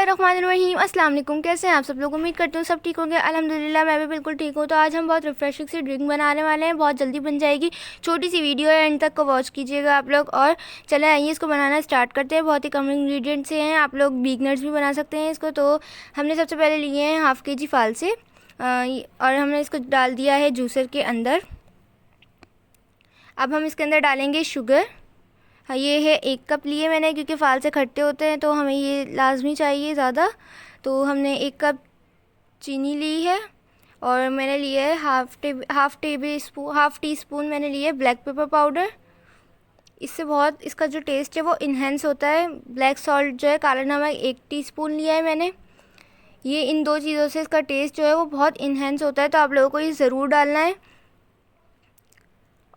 बिस्मिल्लाहिर्रहमानिर्रहीम। अस्सलाम वालेकुम। कैसे हैं आप सब लोग? उम्मीद करती हूँ सब ठीक होंगे। अल्हम्दुलिल्लाह मैं भी बिल्कुल ठीक हूँ। तो आज हम बहुत रिफ्रेशिंग सी ड्रिंक बनाने वाले हैं, बहुत जल्दी बन जाएगी। छोटी सी वीडियो है, एंड तक को वॉच कीजिएगा आप लोग। और चले आइए इसको बनाना स्टार्ट करते हैं। बहुत ही कम इंग्रेडिएंट्स से हैं, आप लोग बिगनर्स भी बना सकते हैं इसको। तो हमने सबसे पहले लिए हैं हाफ़ kg फालसे, और हमने इसको डाल दिया है जूसर के अंदर। अब हम इसके अंदर डालेंगे शुगर। हाँ, ये है 1 कप लिए मैंने, क्योंकि फालसे खट्टे होते हैं तो हमें ये लाजमी चाहिए ज़्यादा। तो हमने 1 कप चीनी ली है, और मैंने लिया है हाफ़ टी स्पून मैंने लिया है ब्लैक पेपर पाउडर। इससे बहुत इसका जो टेस्ट है वो इन्हेंस होता है। ब्लैक सॉल्ट जो है, काला नमक 1 टीस्पून लिया है मैंने। ये इन 2 चीज़ों से इसका टेस्ट जो है वो बहुत इन्हेंस होता है, तो आप लोगों को ये ज़रूर डालना है।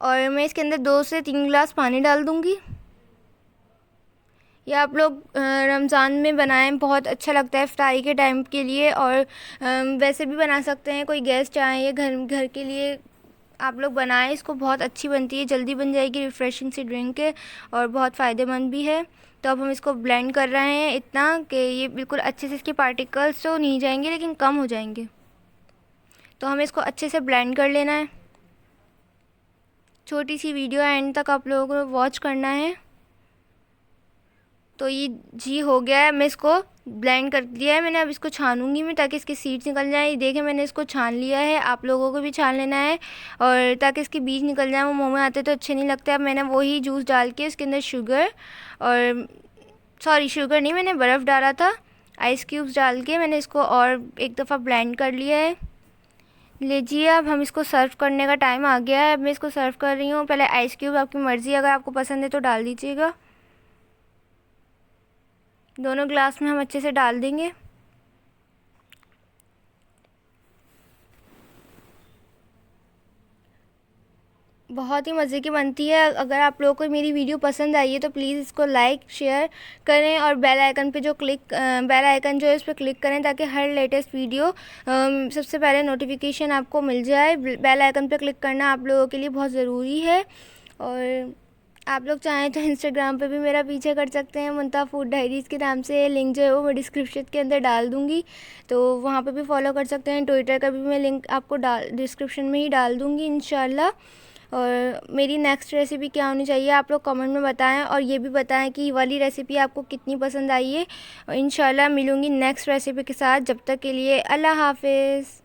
और मैं इसके अंदर 2 से 3 गिलास पानी डाल दूँगी। ये आप लोग रमज़ान में बनाएं, बहुत अच्छा लगता है इफ्तारी के टाइम के लिए। और वैसे भी बना सकते हैं, कोई गेस्ट आए या घर के लिए आप लोग बनाएं इसको। बहुत अच्छी बनती है, जल्दी बन जाएगी, रिफ़्रेशिंग सी ड्रिंक है और बहुत फ़ायदेमंद भी है। तो अब हम इसको ब्लेंड कर रहे हैं इतना कि ये बिल्कुल अच्छे से, इसके पार्टिकल्स तो नहीं जाएंगे लेकिन कम हो जाएंगे। तो हमें इसको अच्छे से ब्लेंड कर लेना है। छोटी सी वीडियो एंड तक आप लोगों को वॉच करना है। तो ये जी हो गया है, मैं इसको ब्लेंड कर दिया है मैंने। अब इसको छानूंगी मैं, ताकि इसके सीड्स निकल जाए। देखें, मैंने इसको छान लिया है, आप लोगों को भी छान लेना है, और ताकि इसके बीज निकल जाए। वो मुंह में आते तो अच्छे नहीं लगते। अब मैंने वही जूस डाल के उसके अंदर शुगर, और सॉरी शुगर नहीं, मैंने बर्फ़ डाला था, आइस क्यूब्स डाल के मैंने इसको और एक दफ़ा ब्लेंड कर लिया है। लीजिए, अब हम इसको सर्व करने का टाइम आ गया है। अब मैं इसको सर्व कर रही हूँ। पहले आइस क्यूब आपकी मर्ज़ी, अगर आपको पसंद है तो डाल दीजिएगा। दोनों ग्लास में हम अच्छे से डाल देंगे। बहुत ही मज़े की बनती है। अगर आप लोगों को मेरी वीडियो पसंद आई है तो प्लीज़ इसको लाइक शेयर करें, और बेल आइकन जो है उस पर क्लिक करें, ताकि हर लेटेस्ट वीडियो सबसे पहले नोटिफिकेशन आपको मिल जाए। बेल आइकन पर क्लिक करना आप लोगों के लिए बहुत ज़रूरी है। और आप लोग चाहें तो इंस्टाग्राम पे भी मेरा पीछे कर सकते हैं, मुंता फूड डायरीज़ के नाम से। लिंक जो है वो मैं डिस्क्रिप्शन के अंदर डाल दूँगी, तो वहाँ पे भी फॉलो कर सकते हैं। ट्विटर का भी मैं लिंक आपको डिस्क्रिप्शन में ही डाल दूँगी इंशाल्लाह। और मेरी नेक्स्ट रेसिपी क्या होनी चाहिए आप लोग कमेंट में बताएं, और ये भी बताएं कि ये वाली रेसिपी आपको कितनी पसंद आई है। और इंशाल्लाह मिलूँगी नेक्स्ट रेसिपी के साथ। जब तक के लिए अल्लाह हाफ़िज़।